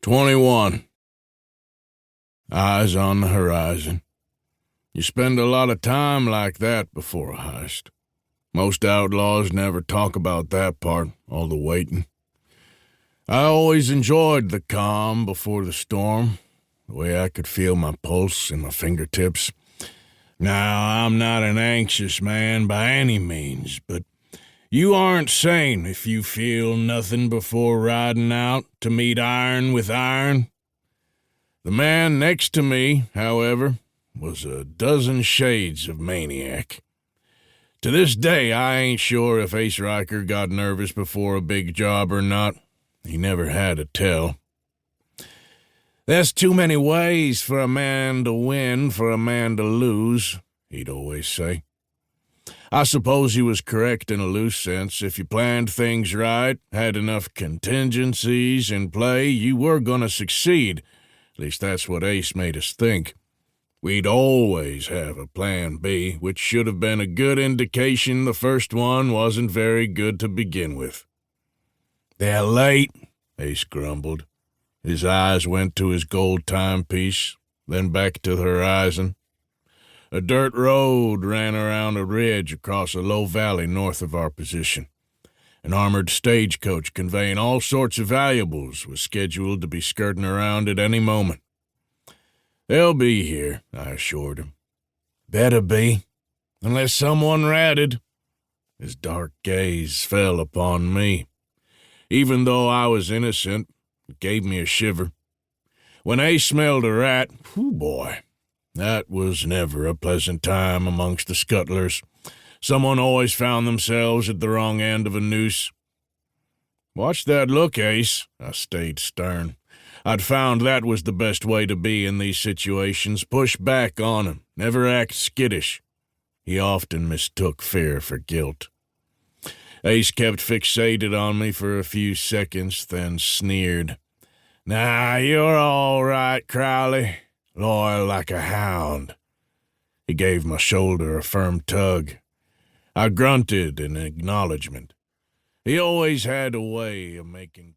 21. Eyes on the horizon. You spend a lot of time like that before a heist. Most outlaws never talk about that part, all the waiting. I always enjoyed the calm before the storm, the way I could feel my pulse in my fingertips. Now, I'm not an anxious man by any means, but you aren't sane if you feel nothing before riding out to meet iron with iron. The man next to me, however, was a dozen shades of maniac. To this day, I ain't sure if Ace Riker got nervous before a big job or not. He never had to tell. There's too many ways for a man to win, for a man to lose, he'd always say. I suppose he was correct in a loose sense. If you planned things right, had enough contingencies in play, you were going to succeed. At least that's what Ace made us think. We'd always have a plan B, which should have been a good indication the first one wasn't very good to begin with. "They're late," Ace grumbled. His eyes went to his gold timepiece, then back to the horizon. A dirt road ran around a ridge across a low valley north of our position. An armored stagecoach conveying all sorts of valuables was scheduled to be skirting around at any moment. "They'll be here," I assured him. "Better be, unless someone ratted." His dark gaze fell upon me. Even though I was innocent, it gave me a shiver. When Ace smelled a rat, whew boy, that was never a pleasant time amongst the scuttlers. Someone always found themselves at the wrong end of a noose. "Watch that look, Ace," I stayed stern. I'd found that was the best way to be in these situations. Push back on him, never act skittish. He often mistook fear for guilt. Ace kept fixated on me for a few seconds, then sneered. "Nah, you're all right, Crowley. Loyal like a hound." He gave my shoulder a firm tug. I grunted in acknowledgement. He always had a way of making